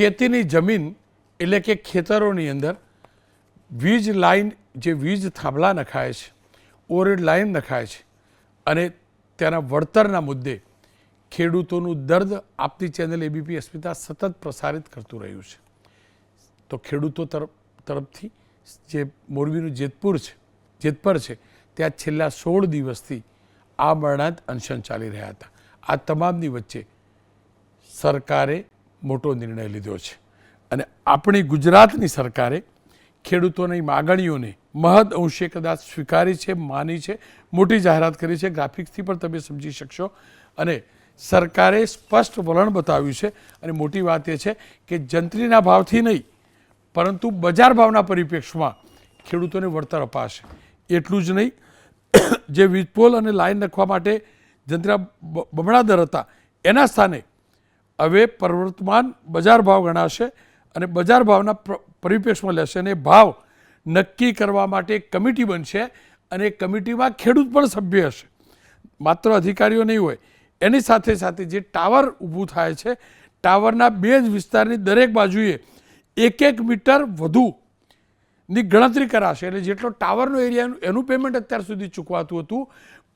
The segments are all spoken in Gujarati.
ખેતીની જમીન એટલે કે ખેતરોની અંદર વીજ લાઇન, જે વીજ થાંભલા નખાય છે, ઓવરહેડ લાઇન નખાય છે અને તેના વળતરના મુદ્દે ખેડૂતોનું દર્દ આપતી ચેનલ એબીપી અસ્મિતા સતત પ્રસારિત કરતું રહ્યું છે. તો ખેડૂતો તરફથી જે મોરબીનું જેતપર છે ત્યાં છેલ્લા 16 દિવસથી આ મરણાંત અનશન ચાલી રહ્યા હતા. આ તમામની વચ્ચે સરકારે મોટો નિર્ણય લીધો છે અને આપણી ગુજરાતની સરકારે ખેડૂતોની માગણીઓને મહદ અંશે કદાચ સ્વીકારી છે, માની છે, મોટી જાહેરાત કરી છે. ગ્રાફિક્સથી પણ તમે સમજી શકશો. અને સરકારે સ્પષ્ટ વલણ બતાવ્યું છે અને મોટી વાત એ છે કે જંત્રીના ભાવથી નહીં પરંતુ બજાર ભાવના પરિપ્રેક્ષમાં ખેડૂતોને વળતર અપાશે. એટલું જ નહીં, જે વીજપોલ અને લાઇન નાખવા માટે જંત્રીના બમણા દર હતા એના સ્થાને હવે પ્રવર્તમાન બજાર ભાવ ગણાશે અને બજાર ભાવના પરિપ્રેક્ષમાં લેશે અને ભાવ નક્કી કરવા માટે એક કમિટી બનશે અને એ કમિટીમાં ખેડૂત પણ સભ્ય હશે, માત્ર અધિકારીઓ નહીં હોય. એની સાથે સાથે જે ટાવર ઊભું થાય છે, ટાવરના બેઝ વિસ્તારની દરેક બાજુએ 1 મીટર વધુની ગણતરી કરાશે. એટલે જેટલો ટાવરનો એરિયા એનું પેમેન્ટ અત્યાર સુધી ચૂકવાતું હતું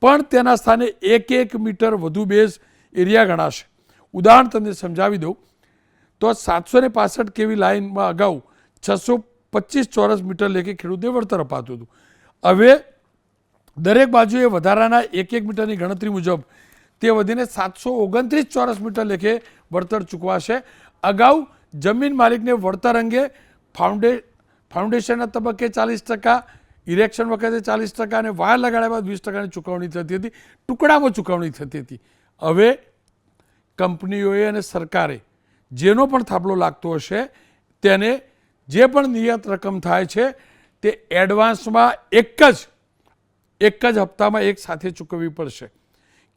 પણ તેના સ્થાને 1 મીટર વધુ બેઝ એરિયા ગણાશે. ઉદાહરણ તમને સમજાવી દઉં તો 765 કેવી લાઇનમાં અગાઉ 625 ચોરસ મીટર લેખે ખેડૂતને વળતર અપાતું હતું. હવે દરેક બાજુએ વધારાના 1 મીટરની ગણતરી મુજબ તે વધીને 729 ચોરસ મીટર લેખે વળતર ચૂકવાશે. અગાઉ જમીન માલિકને વળતર અંગે ફાઉન્ડેશનના તબક્કે 40%, ઇરેક્શન વખતે 40% અને વાયર લગાડ્યા બાદ 20%ની ચૂકવણી થતી હતી, ટુકડામાં ચૂકવણી થતી હતી. હવે કંપનીઓએ અને સરકારે જેનો પણ થાંભલો લાગતો હશે તેને જે પણ નિયત રકમ થાય છે તે એડવાન્સમાં એક જ હપ્તામાં એક સાથે ચૂકવવી પડશે.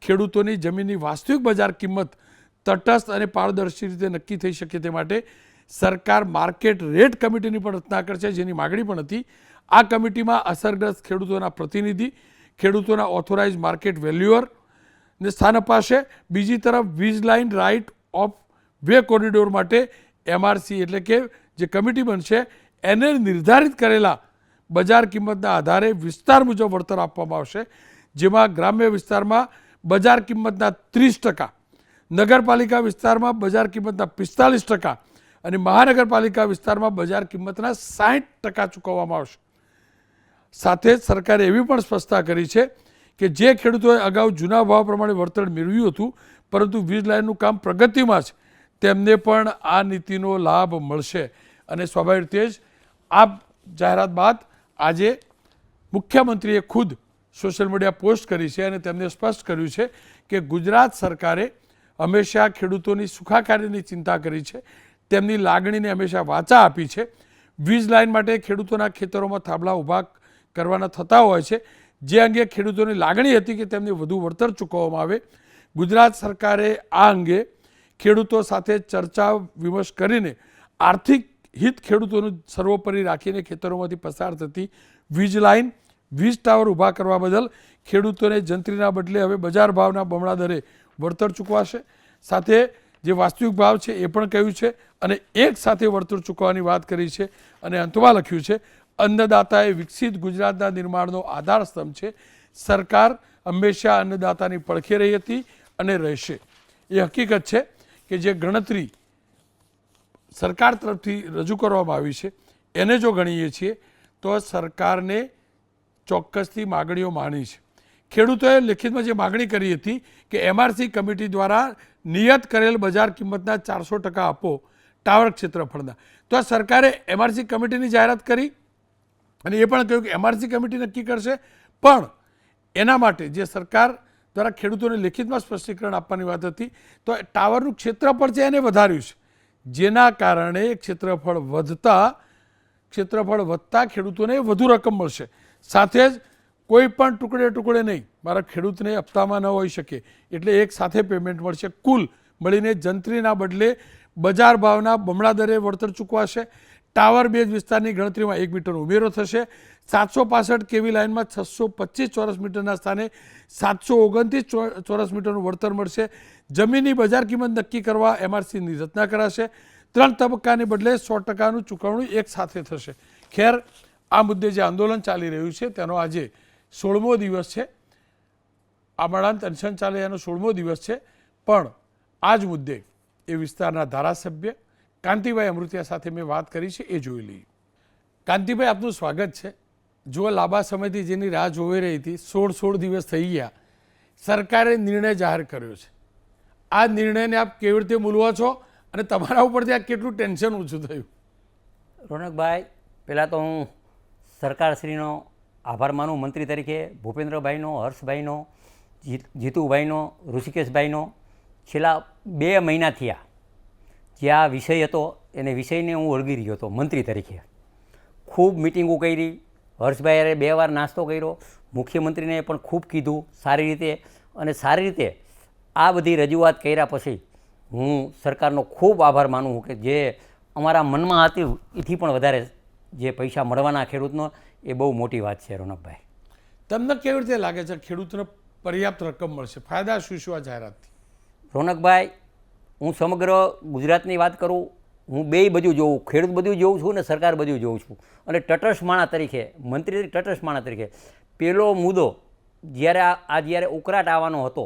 ખેડૂતોની જમીનની વાસ્તવિક બજાર કિંમત તટસ્થ અને પારદર્શી રીતે નક્કી થઈ શકે તે માટે સરકાર માર્કેટ રેટ કમિટીની પણ રચના કરશે, જેની માગણી પણ હતી. આ કમિટીમાં અસરગ્રસ્ત ખેડૂતોના પ્રતિનિધિ, ખેડૂતોના ઓથોરાઇઝ માર્કેટ વેલ્યુઅરને સ્થાન અપાશે. બીજી તરફ વીજ line right of way corridor માટે એમઆરસી એટલે કે જે કમિટી બનશે એને નિર્ધારિત કરેલા બજાર કિંમતના આધારે વિસ્તાર મુજબ વળતર આપવામાં આવશે, જેમાં ગ્રામ્ય વિસ્તારમાં બજાર કિંમતના 30%, નગરપાલિકા વિસ્તારમાં બજાર કિંમતના 45% અને મહાનગરપાલિકા વિસ્તારમાં બજાર કિંમતના 60% ચૂકવવામાં આવશે. સાથે જ સરકારે એવી પણ સ્પષ્ટતા કરી છે કે જે ખેડૂતોએ અગાઉ જૂના ભાવ પ્રમાણે વળતર મેળવ્યું હતું પરંતુ વીજ લાઇનનું કામ પ્રગતિમાં છે તેમને પણ આ નીતિનો લાભ મળશે. અને સ્વાભાવિક રીતે જ આ જાહેરાત બાદ આજે મુખ્યમંત્રીએ ખુદ સોશિયલ મીડિયા પોસ્ટ કરી છે અને તેમને સ્પષ્ટ કર્યું છે કે ગુજરાત સરકારે હંમેશા ખેડૂતોની સુખાકારીની ચિંતા કરી છે, તેમની લાગણીને હંમેશા વાચા આપી છે. વીજ લાઇન માટે ખેડૂતોના ખેતરોમાં થાંભલા ઊભા કરવાના થતા હોય છે, જે અંગે ખેડૂતોની લાગણી હતી કે તેમને વધુ વળતર ચૂકવવામાં આવે. ગુજરાત સરકારે આ અંગે ખેડૂતો સાથે ચર્ચા વિમર્શ કરીને આર્થિક હિત ખેડૂતોનું સર્વોપરી રાખીને ખેતરોમાંથી પસાર થતી વીજ લાઇન, વીજ ટાવર ઊભા કરવા બદલ ખેડૂતોને જંત્રીના બદલે હવે બજાર ભાવના બમણા દરે વળતર ચૂકવાશે. સાથે જે વાસ્તવિક ભાવ છે એ પણ કહ્યું છે અને એક સાથે વળતર ચૂકવવાની વાત કરી છે. અને અંતમાં લખ્યું છે, અન્નદાતાએ વિકસિત ગુજરાતના નિર્માણનો આધાર સ્તંભ છે. સરકાર હંમેશા અન્નદાતાની પડખે રહી હતી અને રહેશે. એ હકીકત છે કે જે ગણતરી સરકાર તરફથી રજૂ કરવામાં આવી છે એને જો ગણીએ છીએ તો સરકારને ચોક્કસથી માગણીઓ માની છે. ખેડૂતોએ લેખિતમાં જે માગણી કરી હતી કે એમઆરસી કમિટી દ્વારા નિયત કરેલ બજાર કિંમતના 400% આપો ટાવર ક્ષેત્રફળના. તો આ સરકારે એમઆરસી કમિટીની જાહેરાત કરી અને એ પણ કહ્યું કે એમઆરસી કમિટી નક્કી કરશે, પણ એના માટે જે સરકાર દ્વારા ખેડૂતોને લેખિતમાં સ્પષ્ટીકરણ આપવાની વાત હતી તો ટાવરનું ક્ષેત્રફળ છે એને વધાર્યું છે, જેના કારણે ક્ષેત્રફળ વધતા ખેડૂતોને વધુ રકમ મળશે. સાથે જ કોઈ પણ ટુકડે નહીં, મારા ખેડૂતને હપ્તામાં ન હોઈ શકે એટલે એક સાથે પેમેન્ટ મળશે. કુલ મળીને જંત્રીના બદલે બજાર ભાવના બમણા દરે વળતર ચૂકવાશે. ટાવર બેઝ વિસ્તારની ગણતરીમાં 1 મીટર ઉમેરો થશે. 765 કેવી લાઇનમાં 625 ચોરસ મીટરના સ્થાને 729 ચોરસ મીટરનું વળતર મળશે. જમીનની બજાર કિંમત નક્કી કરવા એમઆરસીની રચના કરાશે. 3 તબક્કાને બદલે 100%નું ચૂકવણું એક સાથે થશે. ખેર, આ મુદ્દે જે આંદોલન ચાલી રહ્યું છે તેનો આજે 16મો દિવસ છે. આમરણાંત અનશન ચાલે એનો 16મો દિવસ છે. પણ આ જ મુદ્દે એ વિસ્તારના ધારાસભ્ય કાંતિભાઈ અમૃતિયા સાથે મેં વાત કરી છે, એ જોઈ લઈએ. કાંતિભાઈ, આપનું સ્વાગત છે. જો લાંબા સમયથી જેની રાહ જોઈ રહી હતી, 16 દિવસ થઈ ગયા, સરકારે નિર્ણય જાહેર કર્યો છે. આ નિર્ણયને આપ કેવી રીતે મૂલવો છો અને તમારા ઉપરથી આ કેટલું ટેન્શન ઓછું થયું? રોનકભાઈ, પહેલાં તો હું સરકારશ્રીનો આભાર માનું, મંત્રી તરીકે ભૂપેન્દ્રભાઈનો, હર્ષભાઈનો, જીતુભાઈનો, ઋષિકેશભાઈનો. છેલ્લા 2 મહિના થયા જે આ વિષય હતો એને વિષયને હું ઓળગી રહ્યો હતો મંત્રી તરીકે. ખૂબ મિટિંગો કરી, હર્ષભાઈએ 2 વાર નાસ્તો કર્યો, મુખ્યમંત્રીને પણ ખૂબ કીધું સારી રીતે. અને સારી રીતે આ બધી રજૂઆત કર્યા પછી હું સરકારનો ખૂબ આભાર માનું છું કે જે અમારા મનમાં હતું એથી પણ વધારે જે પૈસા મળવાના ખેડૂતનો, એ બહુ મોટી વાત છે. રોનકભાઈ, તમને કેવી રીતે લાગે છે ખેડૂતને પર્યાપ્ત રકમ મળશે? ફાયદા શું શું આ જાહેરાતથી? રોનકભાઈ, હું સમગ્ર ગુજરાતની વાત કરું, હું બે બધું જોઉં, ખેડૂત બધું જોઉં છું ને સરકાર બધું જોઉં છું. અને તટસ્થ માણસ તરીકે, મંત્રી તટસ્થ માણસ તરીકે પહેલો મુદ્દો જ્યારે ઉકળાટ આવવાનો હતો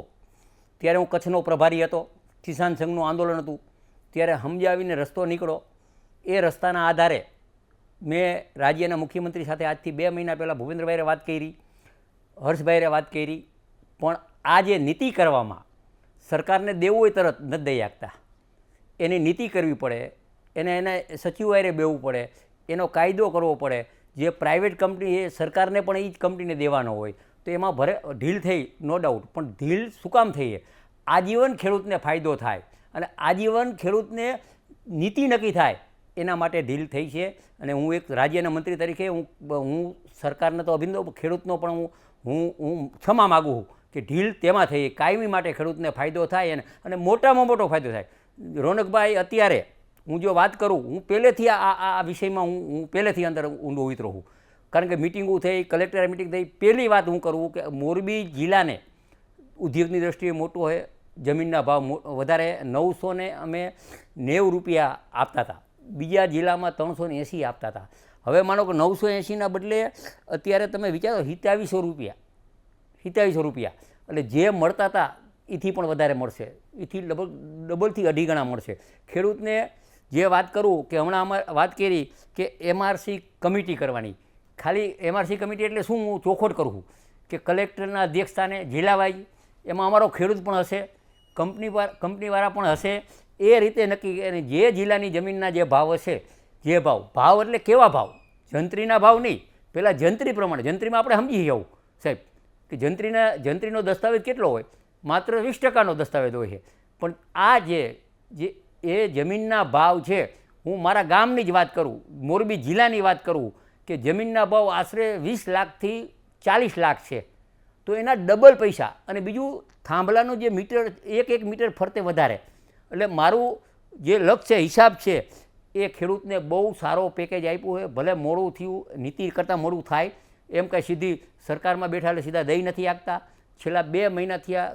ત્યારે હું કચ્છનો પ્રભારી હતો, કિસાન સંઘનું આંદોલન હતું, ત્યારે સમજાવીને રસ્તો નીકળો. એ રસ્તાના આધારે મેં રાજ્યના મુખ્યમંત્રી સાથે આજથી 2 મહિના પહેલાં ભૂપેન્દ્રભાઈએ વાત કરી, હર્ષભાઈએ વાત કરી. પણ આ જે નીતિ કરવામાં સરકારને દેવું હોય તરત નથી દઈ શકતા. એની નીતિ કરવી પડે, એને સચિવાલયે બેવું પડે, એનો કાયદો કરવો પડે. જે પ્રાઇવેટ કંપની એ સરકારને પણ એ જ કંપનીને દેવાનો હોય તો એમાં ઢીલ થઈ, નો ડાઉટ. પણ ઢીલ શું કામ થઈ? આજીવન ખેડૂતને ફાયદો થાય અને આજીવન ખેડૂતને નીતિ નક્કી થાય એના માટે ઢીલ થઈ છે. અને હું એક રાજ્યના મંત્રી તરીકે હું સરકારને તો અભિનંદન, ખેડૂતનો પણ હું ક્ષમા માગું છું કે ઢીલ તેમાં થઈ, કાયમી માટે ખેડૂતને ફાયદો થાય અને મોટામાં મોટો ફાયદો થાય. રોનકભાઈ, અત્યારે હું જો વાત કરું, હું પહેલેથી આ વિષયમાં હું પહેલેથી અંદર ઊંડો ઉતરો છું. કારણ કે મિટિંગો થઈ, કલેક્ટર મિટિંગ થઈ. પહેલી વાત હું કરું કે મોરબી જિલ્લાને ઉદ્યોગની દ્રષ્ટિએ મોટો હોય, જમીનના ભાવ વધારે, 990 રૂપિયા આપતા હતા. બીજા જિલ્લામાં 380 આપતા હતા. હવે માનો કે 980ના બદલે અત્યારે તમે વિચારો 2700 રૂપિયા. એટલે જે મળતા હતા એથી પણ વધારે મળશે, એથી ડબલથી 2.5 ગણા મળશે ખેડૂતને. જે વાત કરું કે હમણાં અમે વાત કરી કે MRC કમિટી કરવાની. ખાલી MRC કમિટી એટલે શું? હું ચોખવટ કરું છું કે કલેક્ટરના અધ્યક્ષસ્થાને જિલ્લા વાઇઝ એમાં અમારો ખેડૂત પણ હશે, કંપનીવાળા પણ હશે. એ રીતે નક્કી, અને જે જિલ્લાની જમીનના જે ભાવ હશે, જે ભાવ એટલે કેવા ભાવ? જંત્રીના ભાવ નહીં, પહેલાં જંત્રી પ્રમાણે. જંત્રીમાં આપણે સમજી જવું સાહેબ કે જંત્રીનો દસ્તાવેજ કેટલો હોય? માત્ર 20%નો દસ્તાવેજ હોય છે. પણ આ જે એ જમીનના ભાવ છે, હું મારા ગામની જ વાત કરું, મોરબી જિલ્લાની વાત કરું કે જમીનના ભાવ આશરે 20 લાખથી 40 લાખ છે. તો એના ડબલ પૈસા. અને બીજું થાંભલાનું જે મીટર, એક મીટર ફરતે વધારે. એટલે મારું જે લક્ષ્ય હિસાબ છે એ ખેડૂતને બહુ સારો પેકેજ આપ્યું છે. ભલે મોડું થયું, નીતિ કરતાં મોડું થાય એમ કાંઈ સીધી સરકારમાં બેઠા એટલે સીધા દઈ નથી આપતા. છેલ્લા 2 મહિનાથી આ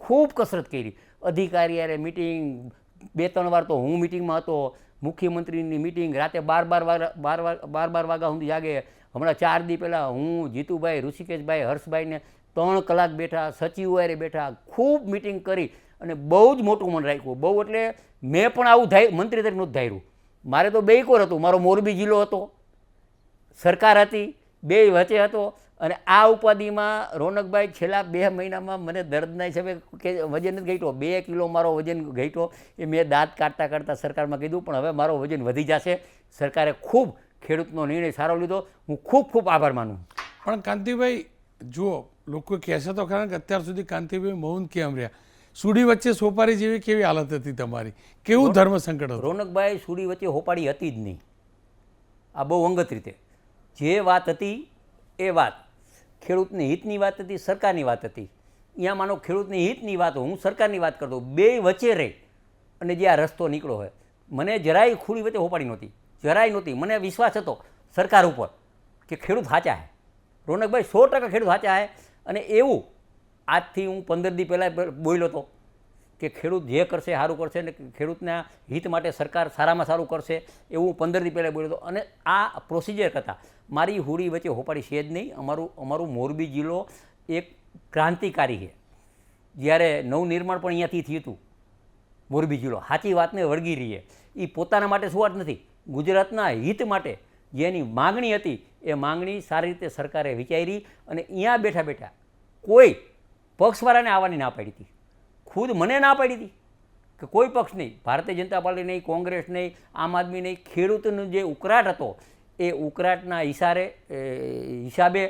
ખૂબ કસરત કરી. અધિકારી યારે મિટિંગ, 2-3 વાર તો હું મિટિંગમાં હતો, મુખ્યમંત્રીની મિટિંગ, રાતે 12 વાગ્યા સુધી જાગે. હમણાં 4 દી પહેલાં હું, જીતુભાઈ, ઋષિકેશભાઈ, હર્ષભાઈને 3 કલાક બેઠા, સચિવાલયે બેઠા, ખૂબ મિટિંગ કરી અને બહુ જ મોટું મન રાખ્યું. બહુ એટલે મેં પણ આવું મંત્રી તરીકે નહોતું ધાર્યું. મારે તો બેયકોર હતું. મારો મોરબી જિલ્લો હતો, સરકાર હતી, બે વચ્ચે હતો. અને આ ઉપાધિમાં રોનકભાઈ છેલ્લા 2 મહિનામાં મને દર્દના હિસાબે કે વજન નથી ઘટ્યો, 2 કિલો મારો વજન ઘટ્યો. એ મેં દાંત કાઢતા સરકારમાં કીધું, પણ હવે મારો વજન વધી જશે. સરકારે ખૂબ ખેડૂતનો નિર્ણય સારો લીધો. હું ખૂબ આભાર માનું. પણ કાંતિભાઈ, જુઓ, લોકો કહેશે તો ખરા કે અત્યાર સુધી કાંતિભાઈ મૌન કેમ રહ્યા? સુડી વચ્ચે સોપારી જેવી કેવી હાલત હતી તમારી? કેવું ધર્મ સંકટ હતું? રોનકભાઈ, સુડી વચ્ચે હોપાડી હતી જ નહીં. આ બહુ અંગત રીતે જે વાત હતી એ વાત ખેડૂતની હિતની વાત હતી, સરકારની વાત હતી. અહીંયા માનો ખેડૂતની હિતની વાત, હું સરકારની વાત કરતો, બે વચ્ચે રહી અને જે આ રસ્તો નીકળ્યો હોય, મને જરાય ખૂડી વચ્ચે હોપાડી નહોતી, જરાય નહોતી. મને વિશ્વાસ હતો સરકાર ઉપર કે ખેડૂત સાચા છે. રોનકભાઈ, 100% ખેડૂત સાચા છે. અને એવું આજથી હું 15 દી પહેલાં બોલ્યો હતો કે ખેડૂત જે કરશે સારું કરશે ને ખેડૂતના હિત માટે સરકાર સારામાં સારું કરશે એવું 15 દી પહેલાં બોલ્યો હતો. અને આ પ્રોસિજર કરતાં મારી હુડી વચ્ચે હોપાડી છે જ નહીં. અમારું મોરબી જિલ્લો એક ક્રાંતિકારી છે. જ્યારે નવનિર્માણ પણ અહીંયાથી થયું હતું. મોરબી જિલ્લો સાચી વાતને વળગી રહીએ. એ પોતાના માટે શું વાત નથી, ગુજરાતના હિત માટે જેની માગણી હતી એ માગણી સારી રીતે સરકારે વિચારી અને અહીંયા બેઠા બેઠા કોઈ પક્ષવાળાને આવવાની ના પાડી હતી. ખુદ મને ના પાડી હતી કે કોઈ પક્ષ નહીં, ભારતીય જનતા પાર્ટી નહીં, કોંગ્રેસ નહીં, આમ આદમી નહીં. ખેડૂતનો જે ઉકળાટ હતો એ ઉકળાટના હિસાબે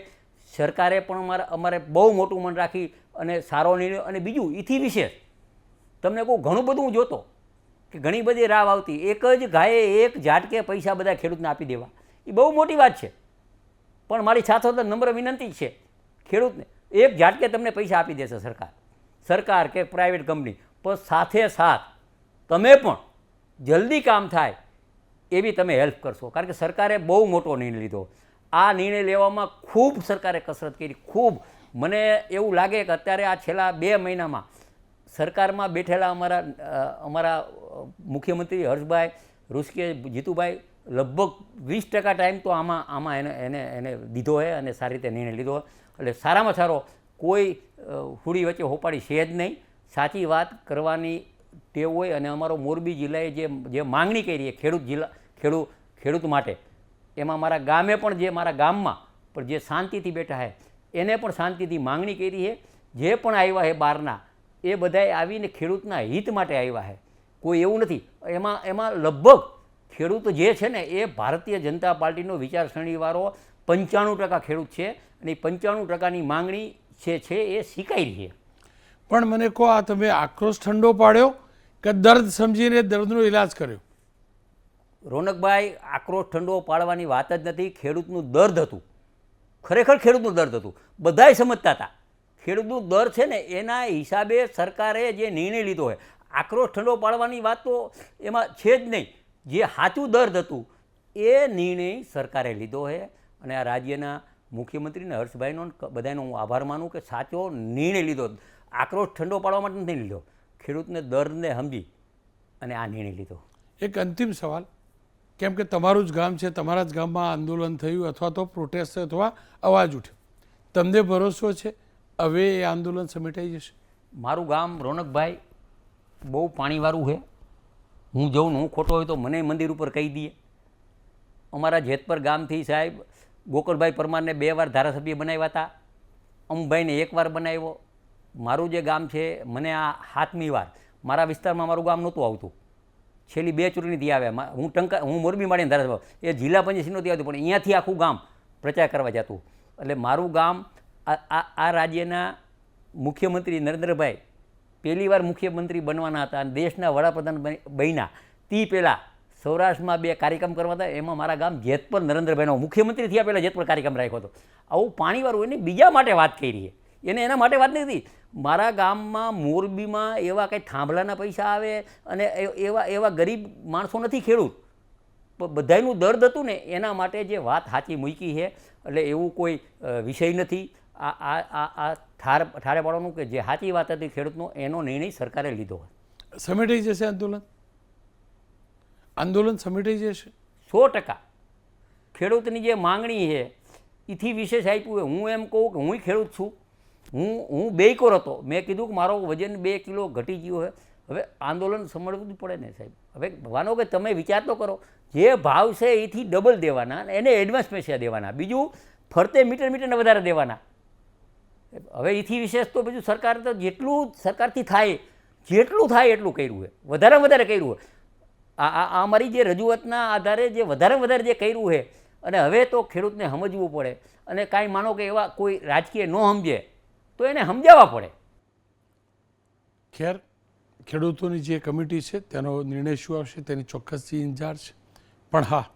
સરકારે પણ અમારે બહુ મોટું મન રાખી અને સારો નિર્ણય. અને બીજું એથી વિશેષ તમને કહું, ઘણું બધું હું જોતો કે ઘણી બધી રાવ આવતી, એક જ ગાયે એક ઝાટકે પૈસા બધા ખેડૂતને આપી દેવા, એ બહુ મોટી વાત છે. પણ મારી સાથે તો નમ્ર વિનંતી છે ખેડૂતને, એક ઝાટકે તમને પૈસા આપી દેશે સરકાર કે પ્રાઇવેટ કંપની, પણ સાથે સાથ તમે પણ જલ્દી કામ થાય એવી તમે હેલ્પ કરશો. કારણ કે સરકારે બહુ મોટો નિર્ણય લીધો. આ નિર્ણય લેવામાં ખૂબ સરકારે કસરત કરી, ખૂબ. મને એવું લાગે કે અત્યારે આ છેલ્લા 2 મહિનામાં સરકારમાં બેઠેલા અમારા મુખ્યમંત્રી હર્ષભાઈ ઋષિકેશ જીતુભાઈ લગભગ 20% ટાઈમ તો આમાં એને દીધો છે અને સારી રીતે નિર્ણય લીધો. એટલે સારામાં સારો કોઈ હુડી વચ્ચે હોપાડી છે જ નહીં. સાચી વાત કરવાની ટેવ હોય. અને અમારો મોરબી જિલ્લાએ જે માંગણી કરી છે ખેડૂત માટે, એમાં મારા ગામે પણ મારા ગામમાં પણ જે શાંતિથી બેઠા છે એને પણ શાંતિથી માંગણી કરી છે. જે પણ આવ્યા છે બહારના એ બધાએ આવીને ખેડૂતના હિત માટે આવ્યા છે. કોઈ એવું નથી. એમાં લગભગ ખેડૂત જે છે ને એ ભારતીય જનતા પાર્ટીનો વિચારસરણીવાળો 95% ખેડૂત છે. અને એ 95%ની માંગણી છે એ સ્વીકારી છે. પણ મને કહો, આ તમે આક્રોશ ઠંડો પાડ્યો કે દર્દ સમજીને દર્દનો ઇલાજ કર્યો? રોનકભાઈ, આક્રોશ ઠંડો પાડવાની વાત જ નથી. ખેડૂતનું દર્દ હતું, ખરેખર ખેડૂતનું દર્દ હતું. બધાય સમજતા હતા ખેડૂતનું દર્દ છે ને એના હિસાબે સરકારે જે નિર્ણય લીધો હોય. આક્રોશ ઠંડો પાડવાની વાત તો એમાં છે જ નહીં. જે સાચું દર્દ હતું એ નિર્ણય સરકારે લીધો છે. અને આ રાજ્યના મુખ્યમંત્રીને હર્ષભાઈનો બધાનો હું આભાર માનું કે સાચો નિર્ણય લીધો. આક્રોશ ઠંડો પાડવા માટે નથી લીધો, ખેડૂતને દર્દને સમજી અને આ નિર્ણય લીધો. એક અંતિમ સવાલ, કેમ કે તમારું જ ગામ છે, તમારા જ ગામમાં આંદોલન થયું અથવા તો પ્રોટેસ્ટ અથવા અવાજ ઉઠ્યો, તમને ભરોસો છે હવે એ આંદોલન સમેટાઈ જશે? મારું ગામ રોનકભાઈ બહુ પાણીવાળું છે. હું જઉં ને હું ખોટો હોય તો મને મંદિર ઉપર કહી દઈએ. અમારા જેતપર ગામથી સાહેબ ગોકળભાઈ પરમારને 2 વાર ધારાસભ્ય બનાવ્યા હતા, અમભાઈને 1 વાર બનાવ્યો. મારું જે ગામ છે મને આ 7મી વાર, મારા વિસ્તારમાં મારું ગામ નહોતું આવતું. છેલ્લી 2 ચૂંટણીથી આવ્યા. હું મોરબી માડીને ધારાસભ્ય, એ જિલ્લા પંચાયત નહોતી આવતું, પણ અહીંયાથી આખું ગામ પ્રચાર કરવા જતું. એટલે મારું ગામ આ રાજ્યના મુખ્યમંત્રી નરેન્દ્રભાઈ પહેલી વાર મુખ્યમંત્રી બનવાના હતા અને દેશના વડાપ્રધાન બન્યા તે પહેલાં સૌરાષ્ટ્રમાં 2 કાર્યક્રમ કરવા હતા. એમાં મારા ગામ જેતપર નરેન્દ્રભાઈનો મુખ્યમંત્રી થયા પહેલાં જેતપર કાર્યક્રમ રાખ્યો હતો. આવું પાણીવાળું એને બીજા માટે વાત કરી છે, એને એના માટે વાત નથી. મારા ગામમાં મોરબીમાં એવા કંઈ થાંભલાના પૈસા આવે અને એવા ગરીબ માણસો નથી ખેડૂત, પણ બધાનું દર્દ હતું ને એના માટે જે વાત સાચી મૂકી છે. એટલે એવું કોઈ વિષય નથી આ ઠારે પાડવાનું કે જે સાચી વાત હતી ખેડૂતનો એનો નિર્ણય સરકારે લીધો. સમેટાઈ જશે આંદોલન સમેટાઈ જશે 100%. ખેડૂતની જે માંગણી છે એથી વિશેષ આપ્યું હોય. હું એમ કહું કે હું ખેડૂત છું, હું બેયકોર હતો. મેં કીધું કે મારો વજન 2 કિલો ઘટી ગયો છે. હવે આંદોલન સમજવું જ પડે ને સાહેબ. હવે માનો કે તમે વિચાર તો કરો, જે ભાવ છે એથી ડબલ દેવાના, એને એડવાન્સ પૈસા દેવાના, બીજું ફરતે મીટરને વધારે દેવાના. હવે એથી વિશેષ તો બીજું સરકાર તો જેટલું સરકારથી થાય જેટલું થાય એટલું કર્યું છે, વધારેમાં વધારે કર્યું છે. આ અમારી જે રજૂઆતના આધારે જે વધારેમાં વધારે જે કર્યું છે. અને હવે તો ખેડૂતને સમજવું પડે. અને કાંઈ માનો કે એવા કોઈ રાજકીય ન સમજે તો એને સમજાવવા પડે. ખેર, ખેડૂતોની જે કમિટી છે તેનો નિર્ણય શું આવશે તેની ચોક્કસથી ઇન્ચાર્જ છે. પણ હા,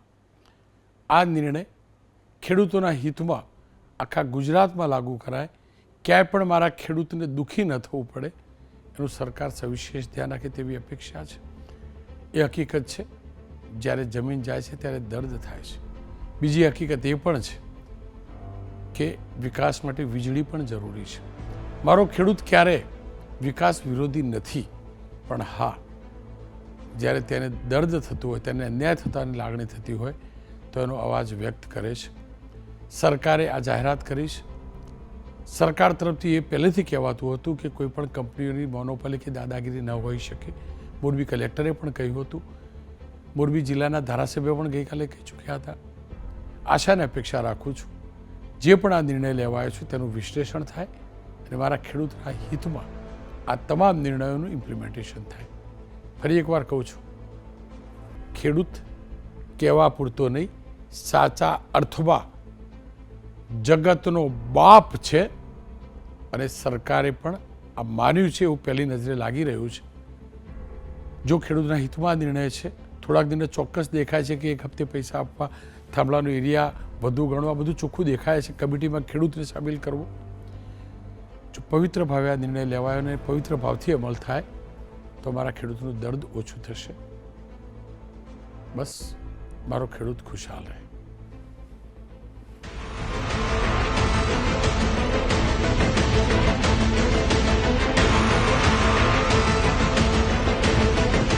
આ નિર્ણય ખેડૂતોના હિતમાં આખા ગુજરાતમાં લાગુ કરાય, ક્યાંય પણ મારા ખેડૂતને દુઃખી ન થવું પડે એનું સરકાર સવિશેષ ધ્યાન રાખે તેવી અપેક્ષા છે. એ હકીકત છે, જ્યારે જમીન જાય છે ત્યારે દર્દ થાય છે. બીજી હકીકત એ પણ છે કે વિકાસ માટે વીજળી પણ જરૂરી છે. મારો ખેડૂત ક્યારે વિકાસ વિરોધી નથી, પણ હા, જ્યારે તેને દર્દ થતું હોય, તેને અન્યાય થતાની લાગણી થતી હોય તો એનો અવાજ વ્યક્ત કરે છે. સરકારે આ જાહેરાત કરી છે. સરકાર તરફથી એ પહેલેથી કહેવાતું હતું કે કોઈ પણ કંપનીઓની મોનોપોલી કે દાદાગીરી ન હોઈ શકે. મોરબી કલેક્ટરે પણ કહ્યું હતું. મોરબી જિલ્લાના ધારાસભ્યો પણ ગઈકાલે કહી ચૂક્યા હતા. આશા અને અપેક્ષા રાખું છું જે પણ આ નિર્ણય લેવાયો છે તેનું વિશ્લેષણ થાય અને મારા ખેડૂતના હિતમાં આ તમામ નિર્ણયોનું ઇમ્પ્લિમેન્ટેશન થાય. ફરી એકવાર કહું છું, ખેડૂત કહેવા પૂરતો નહીં, સાચા અર્થમાં જગતનો બાપ છે અને સરકારે પણ આ માન્યું છે એવું પહેલી નજરે લાગી રહ્યું છે. જો ખેડૂતના હિતમાં નિર્ણય છે, થોડાક દિને ચોક્કસ દેખાય છે કે એક હપ્તે પૈસા આપવા, થાંભલાનો એરિયા વધુ ગણવા, બધું ચોખ્ખું દેખાય છે. કમિટીમાં ખેડૂતને સામેલ કરવો. જો પવિત્ર ભાવે આ નિર્ણય લેવાયો અને પવિત્ર ભાવથી અમલ થાય તો મારા ખેડૂતનું દર્દ ઓછું થશે. બસ મારો ખેડૂત ખુશહાલ રહે.